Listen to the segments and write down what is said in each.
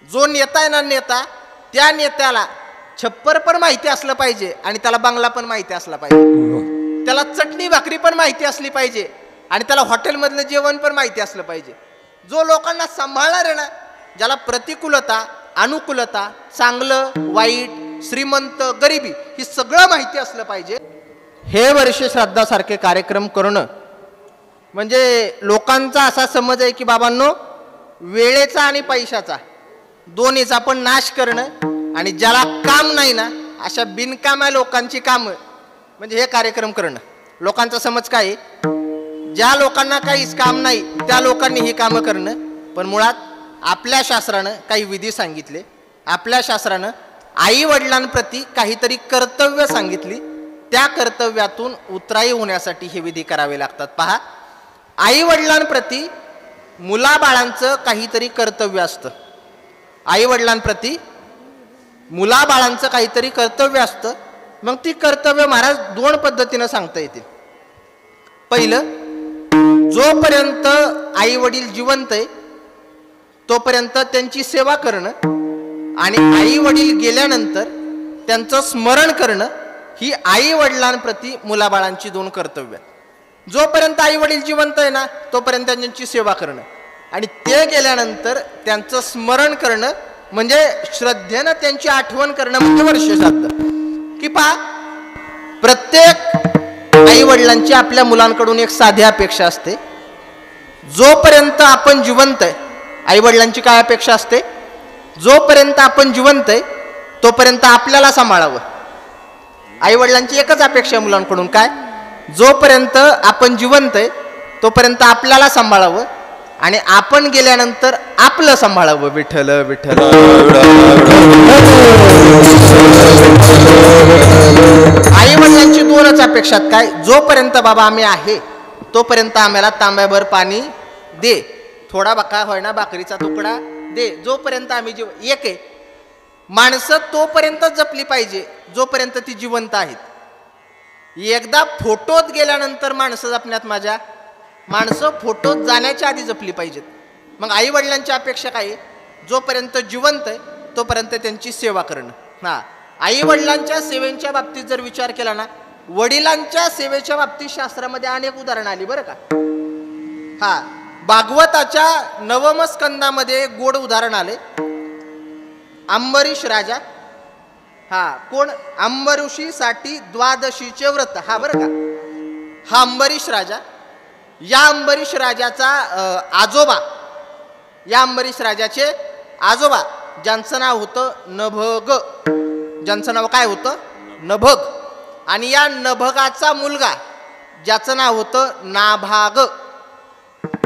जो नेता आहे ना नेता, त्या नेत्याला छप्पर पण माहिती असलं पाहिजे आणि त्याला बंगला पण माहिती असला पाहिजे, त्याला चटणी भाकरी पण माहिती असली पाहिजे आणि त्याला हॉटेलमधलं जेवण पण माहिती असलं पाहिजे. जो लोकांना सांभाळणार आहे ना, ज्याला प्रतिकूलता अनुकूलता, चांगलं वाईट, श्रीमंत गरिबी ही सगळं माहिती असलं पाहिजे. हे वर्ष श्राद्धासारखे कार्यक्रम करणं म्हणजे लोकांचा असा समज आहे की बाबांनो, वेळेचा आणि पैशाचा दोन्हीचा पण नाश करणं आणि ज्याला काम नाही ना अशा बिनकाम्या लोकांची कामं म्हणजे हे कार्यक्रम करणं. लोकांचा समज काय, ज्या लोकांना काहीच काम नाही त्या लोकांनी ही कामं करणं. पण मुळात आपल्या शास्त्रानं काही विधी सांगितले, आपल्या शास्त्रानं आई वडिलांप्रती काहीतरी कर्तव्य सांगितली, त्या कर्तव्यातून उतराई होण्यासाठी हे विधी करावे लागतात. पहा, आई वडिलांप्रती मुलाबाळांचं काहीतरी कर्तव्य असतं, आई वडिलांप्रती मुलाबाळांचं काहीतरी कर्तव्य असतं. मग ती कर्तव्य महाराज दोन पद्धतीनं सांगता येतील. पहिलं, जोपर्यंत आई वडील जिवंत आहे तोपर्यंत त्यांची सेवा करणं आणि आई वडील गेल्यानंतर त्यांचं स्मरण करणं ही आई वडिलांप्रती मुलाबाळांची दोन कर्तव्य. जोपर्यंत आई वडील जिवंत आहे ना तोपर्यंत त्यांची सेवा करणं आणि ते गेल्यानंतर त्यांचं स्मरण करणं म्हणजे श्रद्धेनं त्यांची आठवण करणं म्हणजे वर्षश्राद्ध. की पहा, प्रत्येक आई वडिलांची आपल्या मुलांकडून एक साधी अपेक्षा असते. जोपर्यंत आपण जिवंत आहे, आई वडिलांची काय अपेक्षा असते, जोपर्यंत आपण जिवंत आहे तोपर्यंत आपल्याला सांभाळावं. आई वडिलांची एकच अपेक्षा मुलांकडून काय, जोपर्यंत आपण जिवंत आहे तोपर्यंत आपल्याला सांभाळावं आणि आपण गेल्यानंतर आपलं सांभाळावं. विठ्ठल विठ्ठल. आई वडिलांची दोनच अपेक्षा काय, जोपर्यंत बाबा आम्ही आहे तोपर्यंत आम्हाला तांब्याभर पाणी दे, थोडा बका होईना भाकरीचा तुकडा दे, जोपर्यंत आम्ही एक आहे. माणसं तोपर्यंत जपली पाहिजे जोपर्यंत ती जिवंत आहेत. एकदा फोटोत गेल्यानंतर माणसं जपण्यात माझ्या, माणसं फोटोत जाण्याच्या आधी जपली पाहिजेत. मग आई वडिलांची अपेक्षा काय, जोपर्यंत जिवंत आहे तोपर्यंत त्यांची सेवा करणं. हा, आई वडिलांच्या सेवेच्या बाबतीत जर विचार केला ना, वडिलांच्या सेवेच्या बाबतीत शास्त्रामध्ये अनेक उदाहरणं आली बरं का. हा, भागवताच्या नवम स्कंदामध्ये गोड उदाहरण आले. अंबरीश राजा, हा कोण, अंबरीशीसाठी द्वादशीचे व्रत, हा बरं का, हा अंबरीश राजा. या अंबरीश राजाचा आजोबा, या अंबरीश राजाचे आजोबा ज्यांचं नाव होतं नभग, ज्यांचं नाव काय होतं, नभग. आणि या नभगाचा मुलगा ज्याचं नाव होतं नाभाग.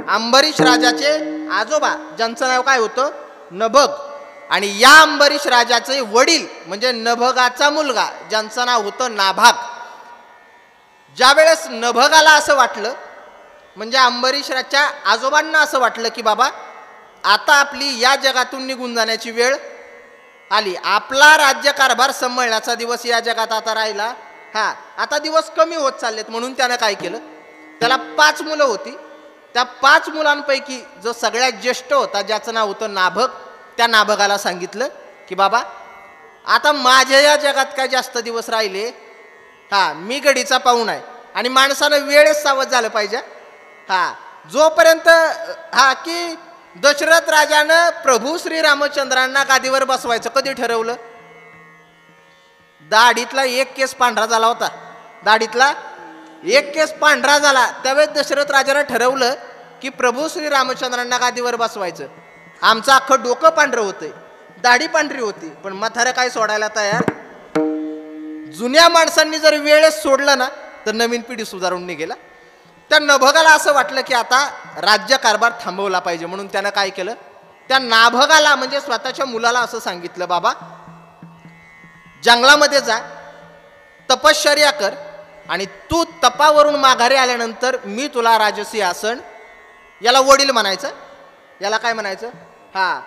अंबरीश राजाचे आजोबा ज्यांचं नाव काय होतं, नभग. आणि या अंबरीश राजाचे वडील म्हणजे नभगाचा मुलगा ज्यांचं नाव होतं नाभाग. ज्यावेळेस नभगाला असं वाटलं, म्हणजे अंबरीशराच्या आजोबांना असं वाटलं की बाबा आता आपली या जगातून निघून जाण्याची वेळ आली, आपला राज्यकारभार सांभाळण्याचा दिवस या जगात आता राहिला, हा आता दिवस कमी होत चाललेत. म्हणून त्यानं काय केलं, त्याला 5 मुलं होती, त्या 5 मुलांपैकी जो सगळ्यात ज्येष्ठ होता ज्याचं नाव होतं नाभग, त्या नाभगाला सांगितलं की बाबा आता माझ्या या जगात काय जास्त दिवस राहिले, हा मी गडीचा पाहुणा आहे आणि माणसानं वेळेस सावध झालं पाहिजे. हा, जोपर्यंत हा की दशरथ राजानं प्रभू श्री रामचंद्रांना गादीवर बसवायचं कधी ठरवलं, दाढीतला एक केस पांढरा झाला होता, दाढीतला एक केस पांढरा झाला त्यावेळेस दशरथ राजानं ठरवलं की प्रभू श्री रामचंद्रांना गादीवर बसवायचं. आमचं अख्खं डोकं पांढरं होतंय, दाढी पांढरी होती, पण म्हातारं काय सोडायला तयार. जुन्या माणसांनी जर वेळेस सोडलं ना तर नवीन पिढी सुधारून निघेला. त्या नभगाला असं वाटलं की आता राज्यकारभार थांबवला पाहिजे, म्हणून त्यानं काय केलं, त्या नाभगाला म्हणजे स्वतःच्या मुलाला असं सांगितलं, बाबा जंगलामध्ये जा, तपश्चर्या कर आणि तू तपावरून माघारी आल्यानंतर मी तुला राजसिंहासन, याला वडील म्हणायचं, याला काय म्हणायचं, हा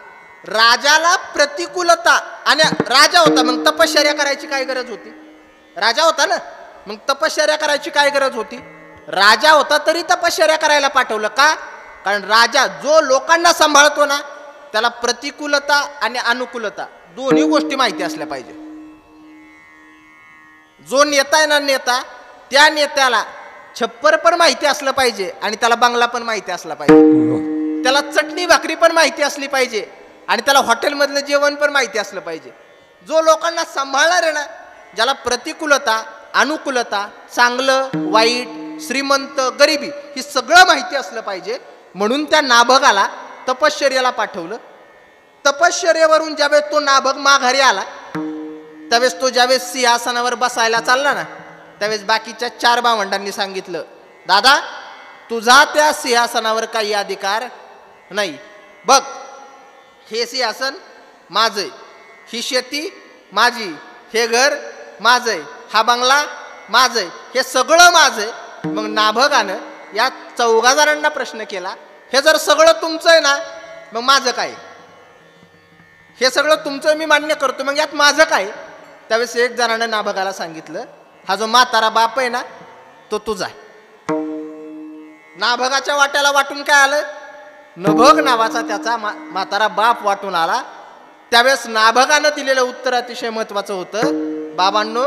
राजाला प्रतिकूलता, आणि राजा होता मग तपश्चर्या करायची काय गरज होती, राजा होता ना मग तपश्चर्या करायची काय गरज होती, राजा होता तरी तपश्चर्या करायला पाठवलं का, कारण राजा जो लोकांना सांभाळतो ना त्याला प्रतिकूलता आणि अनुकूलता दोन्ही गोष्टी माहिती असल्या पाहिजे. जो नेता आहे ना नेता, त्या नेत्याला छप्पर पण माहिती असलं पाहिजे आणि त्याला बंगला पण माहिती असला पाहिजे. त्याला चटणी भाकरी पण माहिती असली पाहिजे आणि त्याला हॉटेलमधलं जेवण पण माहिती असलं पाहिजे. जो लोकांना सांभाळणार आहे ना, ज्याला प्रतिकूलता अनुकूलता, चांगलं वाईट, श्रीमंत गरिबी ही सगळं माहिती असलं पाहिजे. म्हणून त्या नाभगाला तपश्चर्याला पाठवलं. तपश्चर्येवरून ज्यावेळेस तो नाभग माघारी आला, त्यावेळेस तो ज्यावेळेस सिंहासनावर बसायला चालला ना, त्यावेळेस बाकीच्या 4 भावंडांनी सांगितलं, दादा तुझा त्या सिंहासनावर काही अधिकार नाही. बघ, हे सिंहासन माझं, ही शेती माझी, हे घर माझं, हा बंगला माझं, हे सगळं माझं. मग नाभगानं या 4 जणांना प्रश्न केला, हे जर सगळं तुमचं आहे ना, मग माझं काय? हे सगळं तुमचं मी मान्य करतो, मग यात माझं काय? त्यावेळेस एक जणानं नाभगाला सांगितलं, हा जो म्हातारा बाप आहे ना, तो तुझा. नाभगाच्या वाट्याला वाटून काय आलं? नभग नावाचा त्याचा म्हातारा बाप वाटून आला. त्यावेळेस नाभगानं दिलेलं उत्तर अतिशय महत्वाचं होतं, बाबांनो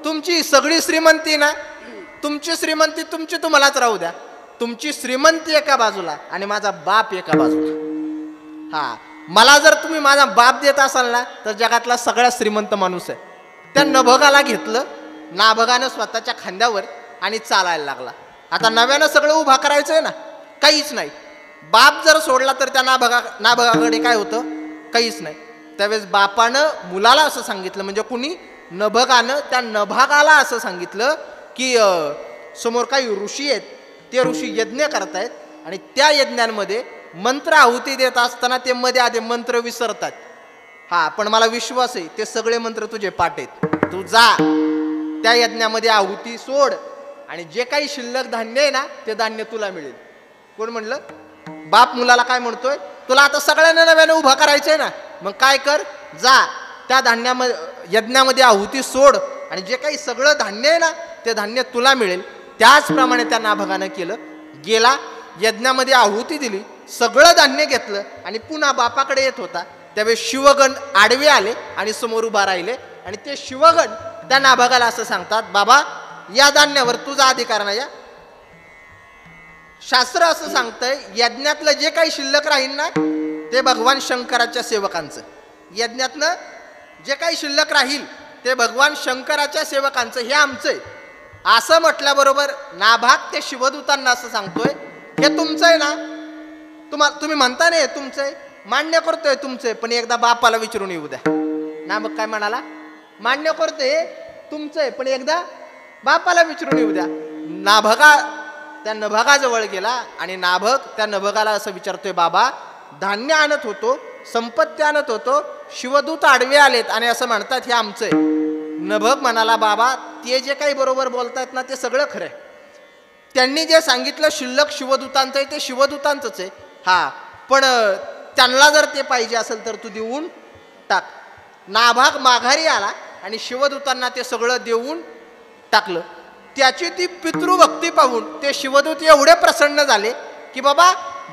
तुमची सगळी श्रीमंती ना, तुमची श्रीमंती तुमची तुम्हालाच राहू द्या. तुमची श्रीमंती एका बाजूला आणि माझा बाप एका बाजूला. हा, मला जर तुम्ही माझा बाप देत असाल ना, तर जगातला सगळ्यात श्रीमंत माणूस आहे. त्या नभगाला घेतलं नाभगानं स्वतःच्या खांद्यावर आणि चालायला लागला. आता नव्यानं सगळं उभा करायचंय ना, काहीच नाही. बाप जर सोडला तर त्या नाभगाकडे काय होतं? काहीच नाही. त्यावेळेस बापानं मुलाला असं सांगितलं, म्हणजे कुणी? नभगानं त्या नभागाला असं सांगितलं की समोर काही ऋषी आहेत, ते ऋषी यज्ञ करतायत आणि त्या यज्ञांमध्ये मंत्र आहुती देत असताना ते मध्ये आधे मंत्र विसरतात. हा, पण मला विश्वास आहे ते सगळे मंत्र तुझे पाठ आहेत. तू जा त्या यज्ञामध्ये आहुती सोड आणि जे काही शिल्लक धान्य आहे ना, ते धान्य तुला मिळेल. कोण म्हणलं? बाप मुलाला काय म्हणतोय? तुला आता सगळ्यांना नव्यानं उभा करायचंय ना, मग काय कर, जा त्या यज्ञामध्ये आहुती सोड आणि जे काही सगळं धान्य आहे ना, ते धान्य तुला मिळेल. त्याचप्रमाणे त्या नाभगानं केलं. गेला, यज्ञामध्ये आहुती दिली, सगळं धान्य घेतलं आणि पुन्हा बापाकडे येत होता. त्यावेळेस शिवगण आडवे आले आणि समोर उभा राहिले आणि ते शिवगण त्या नाभगाला असं सांगतात, बाबा या धान्यावर तुझा अधिकार नाही. शास्त्र असं सांगतंय, यज्ञातलं जे काही शिल्लक राहील ना, ते भगवान शंकराच्या सेवकांचं. यज्ञातलं जे काही शिल्लक राहील ते भगवान शंकराच्या सेवकांचं, हे आमचंय. असं म्हटल्याबरोबर नाभाग ते शिवदूतांना असं सांगतोय, हे तुमचं आहे ना, तुम्ही म्हणता नाही तुमचंय, मान्य करतोय तुमचंय, पण एकदा बापाला विचारून येऊ द्या. नाभग काय म्हणाला? मान्य करतोय तुमचंय, पण एकदा बापाला विचारून येऊ द्या. नाभगा त्या नभगाजवळ गेला आणि नाभग त्या नभगाला असं विचारतोय, बाबा धान्य आणत होतो, संपत्ती आणत होतो, शिवदूत आडवे आलेत आणि असं म्हणतात हे आमचंय. नभग म्हणाला, बाबा ते जे काही बरोबर बोलतायत ना, ते सगळं खरंय. त्यांनी जे सांगितलं शिल्लक शिवदूतांचं आहे, ते शिवदूतांचंच आहे. हा, पण त्यांना जर ते पाहिजे असेल तर तू देऊन टाक. नाभाग माघारी आला आणि शिवदूतांना ते सगळं देऊन टाकलं. त्याची ती पितृभक्ती पाहून ते शिवदूत एवढे प्रसन्न झाले की बाबा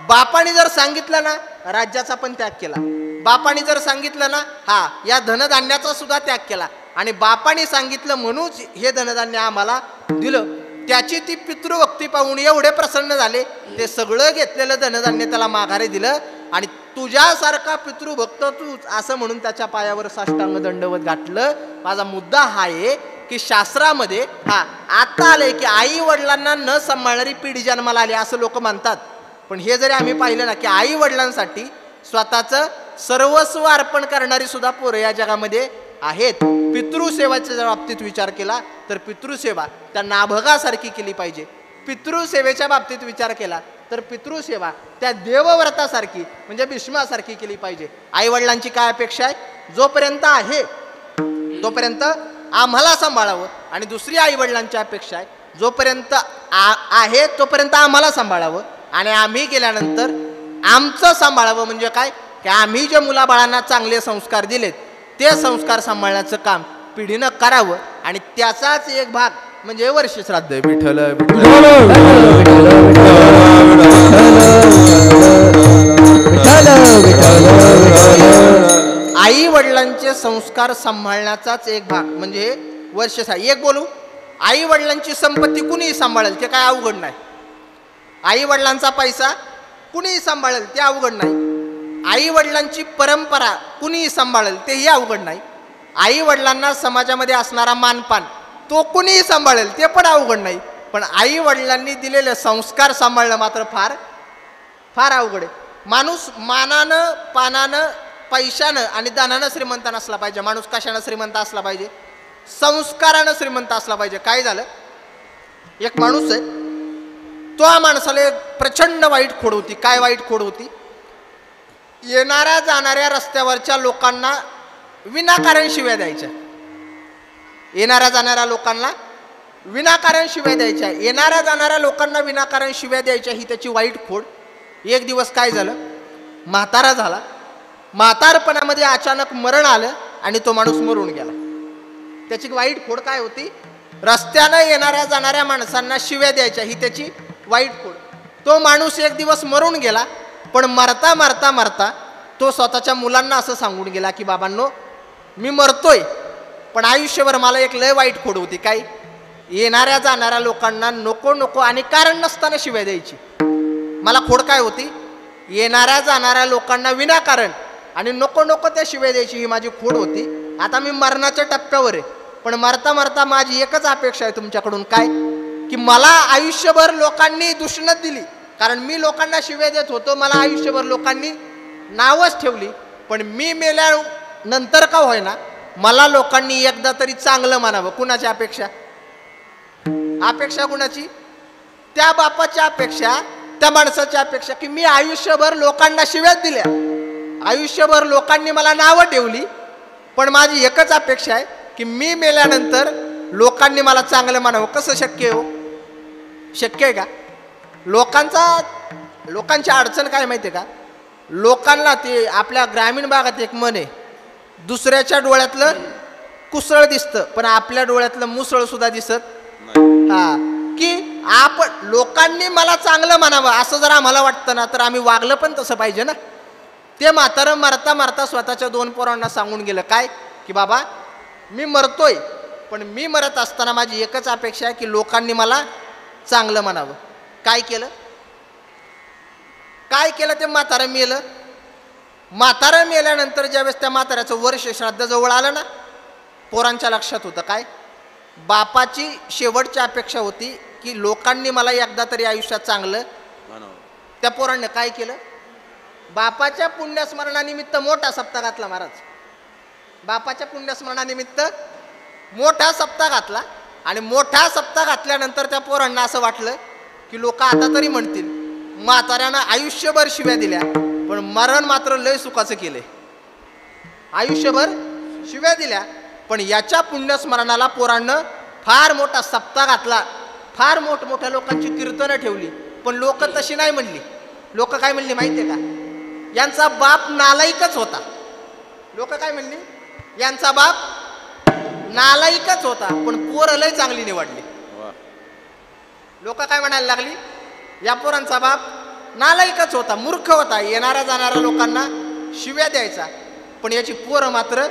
बापाने जर सांगितलं ना, राज्याचा पण त्याग केला. बापाने जर सांगितलं ना, हा या धनधान्याचा सुद्धा त्याग केला आणि बापाने सांगितलं म्हणूनच हे धनधान्य आम्हाला दिलं. त्याची ती पितृभक्ती पाहून एवढे प्रसन्न झाले, ते सगळं घेतलेलं धनधान्य त्याला माघारी दिलं आणि तुझ्यासारखा पितृभक्त तू असं म्हणून त्याच्या पायावर साष्टांग दंडवत घातलं. माझा मुद्दा हा आहे की शास्त्रामध्ये हा आता आलंय की आई वडिलांना न सांभाळणारी पिढी जन्माला आली असं लोक म्हणतात. पण हे जरी आम्ही पाहिलं ना की आई वडिलांसाठी स्वतःचं सर्वस्व अर्पण करणारी सुद्धा पोरं या जगामध्ये आहेत. पितृसेवाच्या जर बाबतीत विचार केला तर पितृसेवा त्या नाभगासारखी केली पाहिजे. पितृसेवेच्या बाबतीत विचार केला तर पितृसेवा त्या देवव्रतासारखी म्हणजे भीष्मासारखी केली पाहिजे. आई वडिलांची काय अपेक्षा आहे? जोपर्यंत आहे तोपर्यंत आम्हाला सांभाळावं आणि दुसरी आई वडिलांची अपेक्षा आहे जोपर्यंत आहे तोपर्यंत आम्हाला सांभाळावं आणि आम्ही गेल्यानंतर आमचं सांभाळावं. म्हणजे काय की आम्ही जे मुलाबाळांना चांगले संस्कार दिलेत ते संस्कार सांभाळण्याचं काम पिढीनं करावं आणि त्याचाच एक भाग म्हणजे वर्ष श्राद्ध. विठ्ठल विठ्ठल आई वडिलांचे संस्कार सांभाळण्याचाच एक भाग म्हणजे वर्ष एक बोलू. आई वडिलांची संपत्ती कुणीही सांभाळेल ते काय अवघड नाही. आई वडिलांचा पैसा कुणीही सांभाळेल ते अवघड नाही. आई वडिलांची परंपरा कुणीही सांभाळेल तेही अवघड नाही. आई वडिलांना समाजामध्ये असणारा मानपान तो कुणीही सांभाळेल ते पण अवघड नाही. पण आई वडिलांनी दिलेले संस्कार सांभाळणं मात्र फार फार अवघड आहे. माणूस मानानं पानानं पैशानं आणि दानानं श्रीमंत नसला पाहिजे. माणूस कशानं श्रीमंत असला पाहिजे? संस्कारानं श्रीमंत असला पाहिजे. काय झालं, एक माणूस आहे, तो माणसाला एक प्रचंड वाईट खोड होती. काय वाईट खोड होती? येणाऱ्या जाणाऱ्या रस्त्यावरच्या लोकांना विनाकारण शिव्या द्यायच्या. येणाऱ्या जाणाऱ्या लोकांना विनाकारण शिव्या द्यायच्या. येणाऱ्या जाणाऱ्या लोकांना विनाकारण शिव्या द्यायच्या ही त्याची वाईट खोड. एक दिवस काय झालं, म्हातारा झाला. म्हातारपणामध्ये अचानक मरण आलं आणि तो माणूस मरून गेला. त्याची वाईट खोड काय होती? रस्त्यानं येणाऱ्या जाणाऱ्या माणसांना शिव्या द्यायच्या ही त्याची वाईट खोड. तो माणूस एक दिवस मरून गेला. पण मरता मरता मरता तो स्वतःच्या मुलांना असं सांगून गेला की बाबांनो, मी मरतोय पण आयुष्यभर मला एक लय वाईट खोड होती. काय? येणाऱ्या जाणाऱ्या लोकांना नको नको आणि कारण नसताना शिव्या द्यायची. मला खोड काय होती? येणाऱ्या जाणाऱ्या लोकांना विनाकारण आणि नको नको त्या शिव्या द्यायची ही माझी खोड होती. आता मी मरणाच्या टप्प्यावर आहे, पण मरता मरता माझी एकच अपेक्षा आहे तुमच्याकडून. काय? की मला आयुष्यभर लोकांनी दुष्णत दिली, कारण मी लोकांना शिव्या देत होतो. मला आयुष्यभर लोकांनी नावच ठेवली, पण मी मेल्यानंतर का होईना मला लोकांनी एकदा तरी चांगलं म्हणावं. कुणाची अपेक्षा? अपेक्षा कुणाची? त्या बापाची अपेक्षा, त्या माणसाची अपेक्षा की मी आयुष्यभर लोकांना शिव्या दिल्या, आयुष्यभर लोकांनी मला नावं ठेवली, पण माझी एकच अपेक्षा आहे की मी मेल्यानंतर लोकांनी मला चांगलं म्हणावं. कसं शक्य आहे हो? शक्य आहे का? लोकांची अडचण काय माहिती आहे का? लोकांना ते आपल्या ग्रामीण भागात एक म्हण आहे, दुसऱ्याच्या डोळ्यातलं कुसळ दिसतं पण आपल्या डोळ्यातलं मुसळ सुद्धा दिसत. हा, की आपण लोकांनी मला चांगलं म्हणावं असं जर आम्हाला वाटतं ना, तर आम्ही वागलं पण तसं पाहिजे ना. ते म्हातारं मरता मरता स्वतःच्या 2 पोरांना सांगून गेलं. काय? की बाबा मी मरतोय, पण मी मरत असताना माझी एकच अपेक्षा आहे की लोकांनी मला चांगलं म्हणावं. काय केलं? काय केलं? ते म्हातारं मेलं. म्हातारं मेल्यानंतर ज्यावेळेस त्या म्हाताऱ्याचं वर्ष श्राद्ध जवळ आलं ना, पोरांच्या लक्षात होतं काय? बापाची शेवटची अपेक्षा होती की लोकांनी मला एकदा तरी आयुष्यात चांगलं म्हणावं. त्या पोरांनी काय केलं? बापाच्या पुण्यस्मरणानिमित्त मोठा सप्ताह घातला. महाराज बापाच्या पुण्यस्मरणानिमित्त मोठा सप्ताह घातला. आणि मोठा सप्ताह घातल्यानंतर त्या पोरांना असं वाटलं की लोक आता तरी म्हणतील म्हाताऱ्यानं आयुष्यभर शिव्या दिल्या पण मरण मात्र लय सुखाचं केले. आयुष्यभर शिव्या दिल्या पण याच्या पुण्यस्मरणाला पोरांनं फार मोठा सप्ताह घातला. फार मोठमोठ्या लोकांची कीर्तनं ठेवली. पण लोक तशी नाही म्हणली. लोक काय म्हणली माहिती आहे का? यांचा बाप नालायकच होता. लोक काय म्हणली? यांचा बाप नालायकच होता पण पोरं लय चांगली निवडली. लोक काय म्हणायला लागली? या पोरांचा बाप नालायकच होता, मूर्ख होता, येणाऱ्या जाणाऱ्या लोकांना शिव्या द्यायचा, पण याची पोरं मात्र,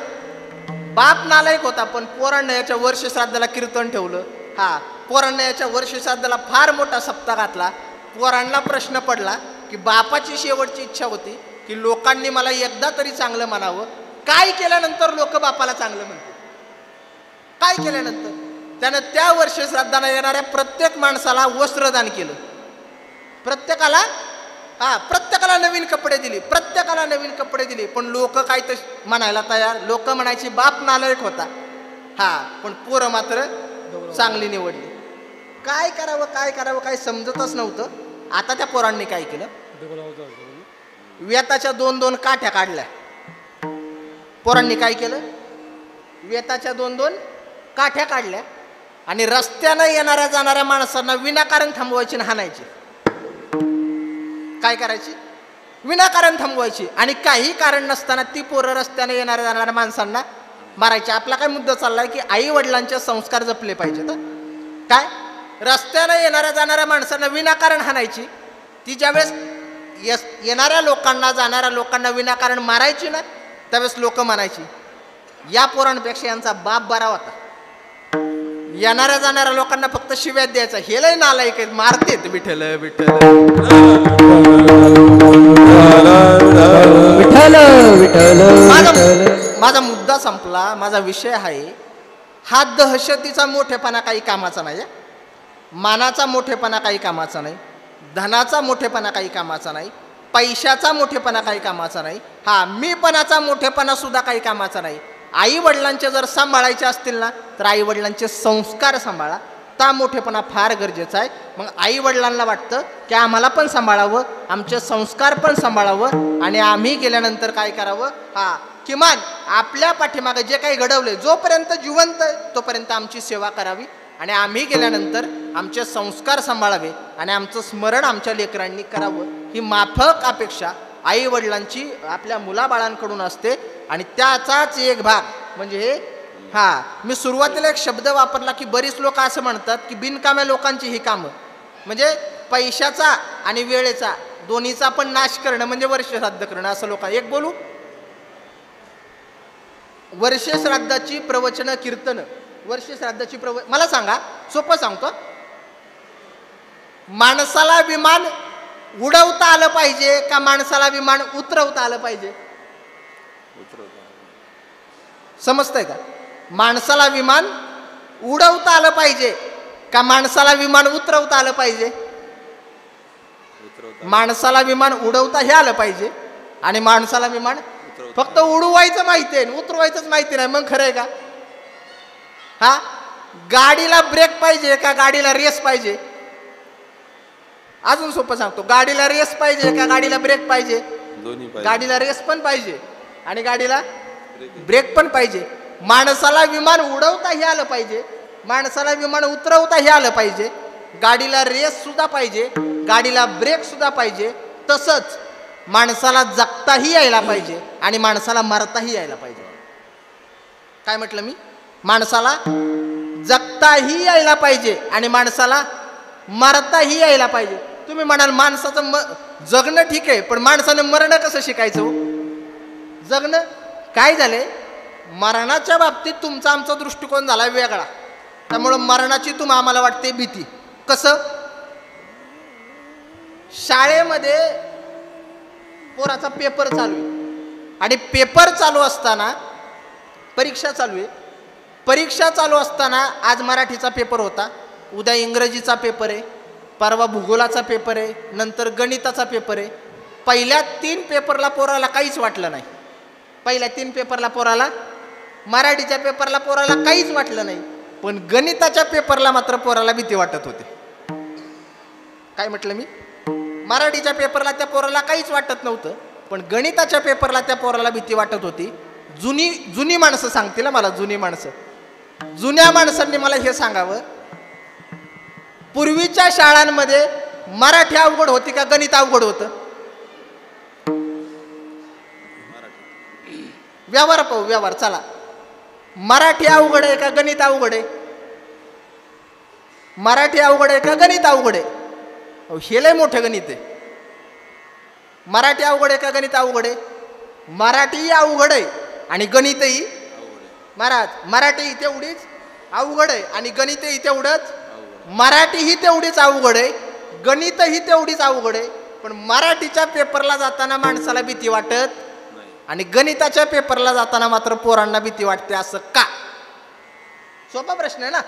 बाप नालायक होता पण पोरांना याच्या वर्ष श्राद्धाला कीर्तन ठेवलं. हा, पोरांना याच्या वर्ष श्राद्धाला फार मोठा सप्ताह घातला. पोरांना प्रश्न पडला की बापाची शेवटची इच्छा होती की लोकांनी मला एकदा तरी चांगलं म्हणावं. काय केल्यानंतर लोक बापाला चांगलं म्हणतील? काय केल्यानंतर? त्यानं त्या वर्ष श्राद्धाला येणाऱ्या प्रत्येक माणसाला वस्त्रदान केलं. प्रत्येकाला नवीन कपडे दिले, प्रत्येकाला नवीन कपडे दिले. पण लोक काय तर म्हणायला तयार. लोक म्हणायची बाप नालायक होता. हा, पण पोरं मात्र चांगली निवडली. काय करावं काय करावं काय समजतच नव्हतं. आता त्या पोरांनी काय केलं? वेताच्या 2-2 काठ्या काढल्या. पोरांनी काय केलं? वेताच्या 2-2 काठ्या काढल्या आणि रस्त्यानं येणाऱ्या जाणाऱ्या माणसांना विनाकारण थांबवायची आणि हाणायची. काय करायची? विनाकारण थांबवायची आणि काही कारण नसताना ती पोरं रस्त्याने येणाऱ्या जाणाऱ्या माणसांना मारायची. आपला काय मुद्दा चाललाय की आई वडिलांचे संस्कार जपले पाहिजेत. काय? रस्त्याने येणाऱ्या जाणाऱ्या माणसांना विनाकारण हाणायची. ती ज्यावेळेस येणाऱ्या लोकांना जाणाऱ्या लोकांना विनाकारण मारायची ना, त्यावेळेस लोक म्हणायची या पोरांपेक्षा यांचा बाप बरा होता. येणाऱ्या जाणाऱ्या लोकांना फक्त शिव्यात द्यायचा, हे लय नालायक आहेत, मारतेत विठ्ठल विठ्ठल माझा मुद्दा संपला. माझा विषय आहे हा दहशतीचा मोठेपणा काही कामाचा नाही, मानाचा मोठेपणा काही कामाचा नाही, धनाचा मोठेपणा काही कामाचा नाही, पैशाचा मोठेपणा काही कामाचा नाही, हा मीपणाचा मोठेपणा सुद्धा काही कामाचा नाही. आई वडिलांचे जर सांभाळायचे असतील ना तर आई वडिलांचे संस्कार सांभाळा, ता मोठेपणा फार गरजेचा आहे. मग आई वडिलांना वाटतं की आम्हाला पण सांभाळावं, आमचे संस्कार पण सांभाळावं आणि आम्ही गेल्यानंतर काय करावं, हा किमान आपल्या पाठीमागे जे काही घडवले जोपर्यंत जिवंत तोपर्यंत आमची सेवा करावी आणि आम्ही गेल्यानंतर आमचे संस्कार सांभाळावे आणि आमचं स्मरण आमच्या लेकरांनी करावं. ही माफक अपेक्षा आई वडिलांची आपल्या मुलाबाळांकडून असते. आणि त्याचाच एक भाग म्हणजे हे, हा मी सुरुवातीला एक शब्द वापरला की बरीच लोक असं म्हणतात की बिनकाम्या लोकांची ही कामं म्हणजे पैशाचा आणि वेळेचा दोन्हीचा पण नाश करणं म्हणजे वर्ष श्राद्ध करणं असं लोक. एक बोलू, वर्ष श्राद्धाची प्रवचन कीर्तन, वर्ष श्राद्धाची मला सांगा, सोपं सांगतो, माणसाला विमान उडवता आलं पाहिजे का माणसाला विमान उतरवता आलं पाहिजे? समजतंय का? माणसाला विमान उडवता आलं पाहिजे का माणसाला विमान उतरवता आलं पाहिजे? माणसाला विमान उडवता हे आलं पाहिजे आणि माणसाला विमान फक्त उडवायचं माहिती आहे, उतरवायचंच माहिती नाही. मग खरं आहे का? हा, गाडीला ब्रेक पाहिजे का गाडीला रेस पाहिजे? अजून सोपं सांगतो, गाडीला रेस पाहिजे का गाडीला ब्रेक पाहिजे? गाडीला रेस पण पाहिजे आणि गाडीला ब्रेक पण पाहिजे. माणसाला विमान उडवता हे आलं पाहिजे, माणसाला विमान उतरवता हे आलं पाहिजे, गाडीला रेस सुद्धा पाहिजे, गाडीला ब्रेक सुद्धा पाहिजे. तसंच माणसाला जगताही यायला पाहिजे आणि माणसाला मरताही यायला पाहिजे. काय म्हटलं मी? माणसाला जगताही यायला पाहिजे आणि माणसाला मरताही यायला पाहिजे. तुम्ही म्हणाल माणसाचं जगणं ठीक आहे, पण माणसानं मरणं कसं शिकायचं हो? जगणं काय झालंय, मरणाच्या बाबतीत तुमचा आमचा दृष्टिकोन झाला वेगळा, त्यामुळं मरणाची आम्हाला वाटते भीती. कसं? शाळेमध्ये पोराचा पेपर चालू आहे आणि पेपर चालू असताना परीक्षा चालू आहे, परीक्षा चालू असताना आज मराठीचा पेपर होता, उद्या इंग्रजीचा पेपर आहे, परवा भूगोलाचा पेपर आहे, नंतर गणिताचा पेपर आहे. पहिल्या 3 पेपरला पोराला काहीच वाटलं नाही. पहिल्या 3 पेपरला पोराला, मराठीच्या पेपरला पोराला काहीच वाटलं नाही, पण गणिताच्या पेपरला मात्र पोराला भीती वाटत होती. काय म्हटलं मी? मराठीच्या पेपरला त्या पोराला काहीच वाटत नव्हतं, पण गणिताच्या पेपरला त्या पोराला भीती वाटत होती. जुनी माणसं सांगतील मला, जुनी माणसं, जुन्या माणसांनी मला हे सांगावं, पूर्वीच्या शाळांमध्ये मराठी अवघड होती का गणित अवघड होतं? व्यवहार पाहू, व्यवहार चला. मराठी अवघड आहे का गणित अवघड आहे? मराठी अवघड आहे का गणित अवघड आहे? हे लय मोठं गणित आहे. मराठी अवघड आहे का गणित अवघड आहे? मराठीही अवघड आहे आणि गणितही मराठी तेवढीच अवघड आहे आणि गणितही तेवढंच, मराठीही तेवढीच अवघड आहे, गणितही तेवढीच अवघड आहे. पण मराठीच्या पेपरला जाताना माणसाला भीती वाटत आणि गणिताच्या पेपरला जाताना मात्र पोरांना भीती वाटते. असं का? सोपा प्रश्न आहे ना.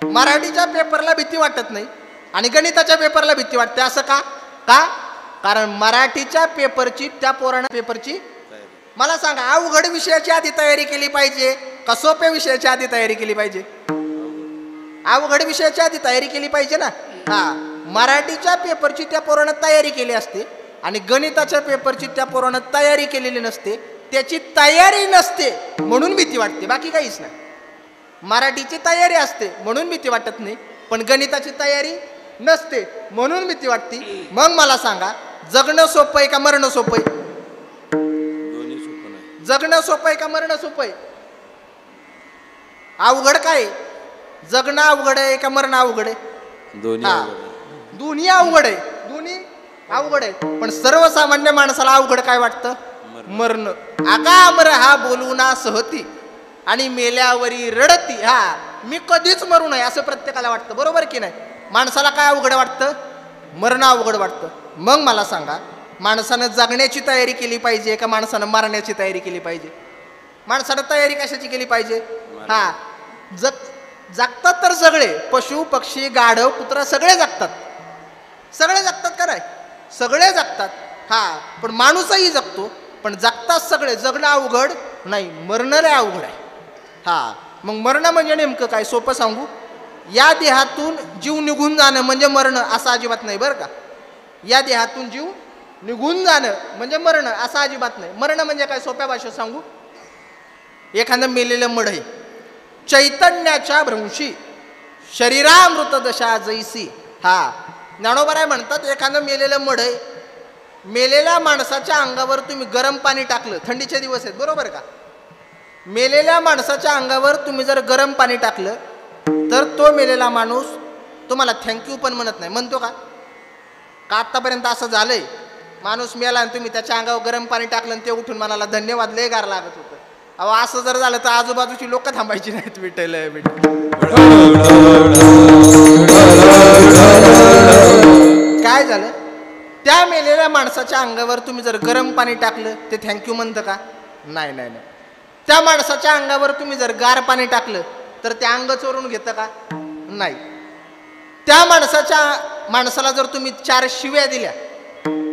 मराठीच्या पेपरला भीती वाटत नाही आणि गणिताच्या पेपरला भीती वाटते, असं का? का? कारण मराठीच्या पेपरची, त्या पोरांना पेपरची, मला सांगा, अवघड विषयाची आधी तयारी केली पाहिजे का सोप्या विषयाची आधी तयारी केली पाहिजे? अवघड विषयाची आधी तयारी केली पाहिजे ना. हा, मराठीच्या पेपरची त्या पोरानं तयारी केली असते आणि गणिताच्या पेपरची त्या पोरानं तयारी केलेली नसते. त्याची तयारी नसते म्हणून भीती वाटते, बाकी काहीच नाही. मराठीची तयारी असते म्हणून भीती वाटत नाही, पण गणिताची तयारी नसते म्हणून भीती वाटते. मग मला सांगा, जगणं सोपं आहे का मरणं सोपं आहे? जगणं सोपं आहे का मरणं सोपं आहे? अवघड काय? जगणं अवघड आहे का मरणं अवघड आहे? दोन्ही अवघड आहे, दोन्ही अवघड आहे. पण सर्वसामान्य माणसाला अवघड काय वाटतं? मरण. अकामर हा बोलू ना सहती आणि मेल्यावरी रडती. हा मी कधीच मरू नये असं प्रत्येकाला वाटतं, बरोबर की नाही? माणसाला काय अवघड वाटतं? मरण अवघड वाटतं. मग मला सांगा, माणसानं जगण्याची तयारी केली पाहिजे का माणसानं मरण्याची तयारी केली पाहिजे? माणसानं तयारी कशाची केली पाहिजे? हा जगतात तर सगळे, पशु पक्षी गाढव कुत्रा सगळे जगतात. सगळे जगतात का नाही? सगळे जगतात. हा पण माणूसही जगतो, पण जगतात सगळे. जगणं अवघड नाही, मरणं लय अवघड आहे. हा मग मरणं म्हणजे नेमकं काय? सोपं सांगू, या देहातून जीव निघून जाणं म्हणजे मरणं असं अजिबात नाही बरं का. या देहातून जीव निघून जाणं म्हणजे मरणं असं अजिबात नाही. मरणं म्हणजे काय? सोप्या भाषेत सांगू, एखादं मेलेलं मढ आहे, चैतन्याच्या भ्रंशी शरीरामृत दशा जैसी. हा ज्ञानोबा म्हणतात, एखादं मेलेलं मढ आहे, मेलेल्या माणसाच्या अंगावर तुम्ही गरम पाणी टाकलं, थंडीचे दिवस आहेत बरोबर का, मेलेल्या माणसाच्या अंगावर तुम्ही जर गरम पाणी टाकलं तर तो मेलेला माणूस तुम्हाला थँक्यू पण म्हणत नाही. म्हणतो का? का आत्तापर्यंत असं झालंय, माणूस मेला आणि तुम्ही त्याच्या अंगावर गरम पाणी टाकलं आणि ते उठून म्हणाला धन्यवाद, लय गार लागत होतं. अहो असं जर झालं तर आजूबाजूची लोक थांबायची नाहीत. विठ्ठल काय झालं? त्या मेलेल्या माणसाच्या अंगावर तुम्ही जर गरम पाणी टाकलं ते थँक्यू म्हणतं का? नाही नाही नाही. त्या माणसाच्या अंगावर तुम्ही जर गार पाणी टाकलं तर ते अंग चोरून घेतं का? नाही. त्या माणसाला जर तुम्ही 4 शिव्या दिल्या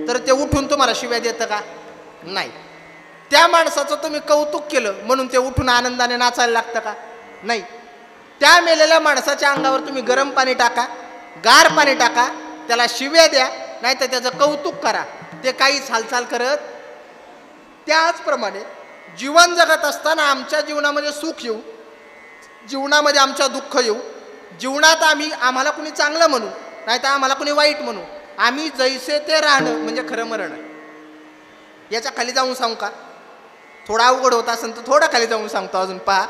तर ते उठून तुम्हाला शिव्या देतं का? नाही. त्या माणसाचं तुम्ही कौतुक केलं म्हणून ते उठून आनंदाने नाचायला लागतं का? नाही. त्या मेलेल्या माणसाच्या अंगावर तुम्ही गरम पाणी टाका, गार पाणी टाका, त्याला शिव्या द्या, नाही तर त्याचं कौतुक करा, ते काहीच हालचाल करत. त्याचप्रमाणे जीवन जगत असताना आमच्या जीवनामध्ये सुख येऊ, जीवनामध्ये आमच्या दुःख येऊ, जीवनात आम्हाला कुणी चांगलं म्हणू, नाही तर आम्हाला कुणी वाईट म्हणू, आम्ही जैसे ते राहणं म्हणजे खरं मरण आहे. याच्या खाली जाऊन सांगू का? थोडा अवघड होत असेल तर थोडा खाली जाऊन सांगतो अजून. पहा,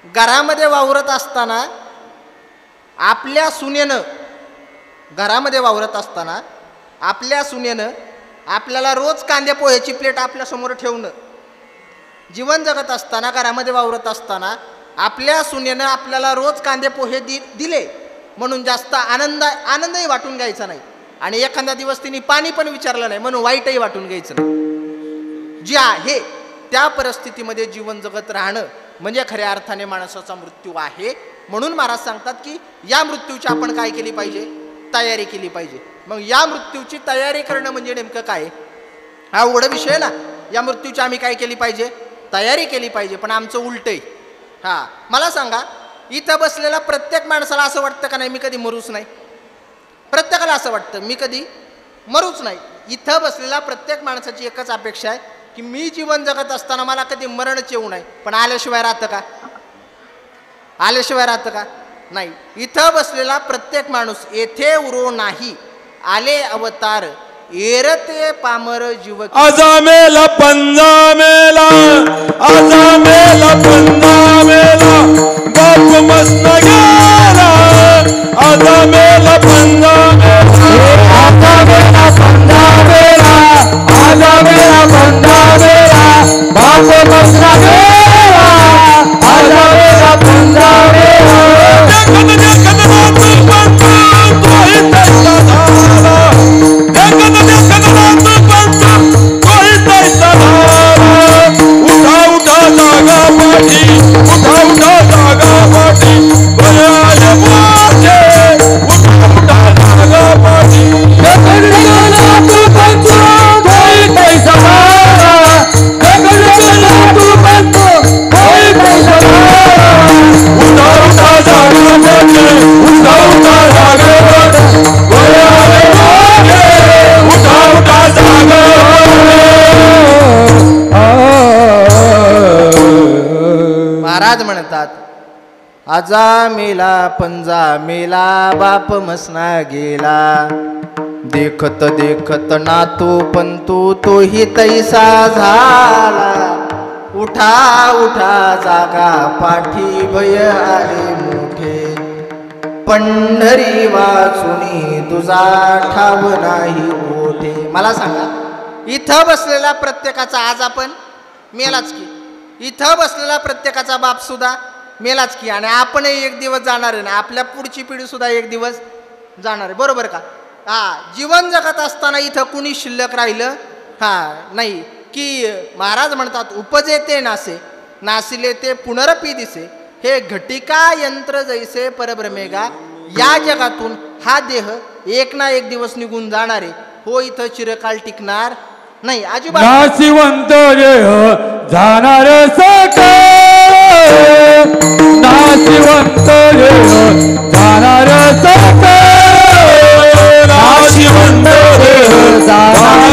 घरामध्ये वावरत असताना आपल्या सुनेनं, घरामध्ये वावरत असताना आपल्या सुनेनं आपल्याला रोज कांदे पोह्याची प्लेट आपल्यासमोर ठेवणं. जीवन जगत असताना, घरामध्ये वावरत असताना आपल्या सुनेनं आपल्याला रोज कांदे पोहे दिले म्हणून जास्त आनंदही वाटून घ्यायचा नाही, आणि एखादा दिवस तिने पाणी पण विचारलं नाही म्हणून वाईटही वाटून घ्यायचं नाही. जे आहे त्या परिस्थितीमध्ये जीवन जगत राहणं म्हणजे खऱ्या अर्थाने माणसाचा मृत्यू आहे. म्हणून महाराज सांगतात की या मृत्यूची आपण काय केली पाहिजे? तयारी केली पाहिजे. मग या मृत्यूची तयारी करणं म्हणजे नेमकं काय? हा अवघड विषय ना. या मृत्यूची आम्ही काय केली पाहिजे? तयारी केली पाहिजे. पण आमचं उलट आहे. हा मला सांगा, इथं बसलेला प्रत्येक माणसाला असं वाटतं का नाही मी कधी मरूच नाही? प्रत्येकाला असं वाटतं मी कधी मरूच नाही. इथं बसलेला प्रत्येक माणसाची एकच अपेक्षा आहे की मी जीवन जगत असताना मला कधी मरणच येऊ नये. पण आल्याशिवाय राहतं का? आल्याशिवाय राहतं का? नाही. इथं बसलेला प्रत्येक माणूस येथे उरो नाही आले अवतार एरते पामर जीव. आजा मेला पंजा मेला, आजा मेला पंजा मेला, बाप मस्त गेला. आजा मेला पंजा मेला, आजा मेला पंजा मेला, आजा मेला पंजा मेला, बाप मस्त गेला. आजा मेला पंजा मेला. महाराज म्हणतात, आजा मेला पंजा मेला, बाप मसना गेला. देखत देखत नातू पंतू तोही तैसा झाला. उठा उठा जागा पाठी भय आले मोठे. पंढरी वाचुनी तुझा ठाव नाही ओठे. मला सांगा, इथं बसलेला प्रत्येकाचा आज आपण मेलाच की, इथं बसलेला प्रत्येकाचा बाप सुद्धा मेलाच की, आणि आपणही एक दिवस जाणार आहे ना, आपल्या पुढची पिढी सुद्धा एक दिवस जाणार आहे, बरोबर का? जीवन जगत असताना इथं कुणी शिल्लक राहिलं नाही, की महाराज म्हणतात उपजे ते नासे, नासिले ते पुनरपी दिसे, हे घटिका यंत्र जैसे परब्रह्मेगा, या जगातून हा देह एक ना एक दिवस निघून जाणार आहे, हो इथं चिरकाल टिकणार नाही अजिबात. नाशिवंत देह जाणार सकाळ, नाशिवंत देह जाणार सकाळ, नाशिवंत देह जाणार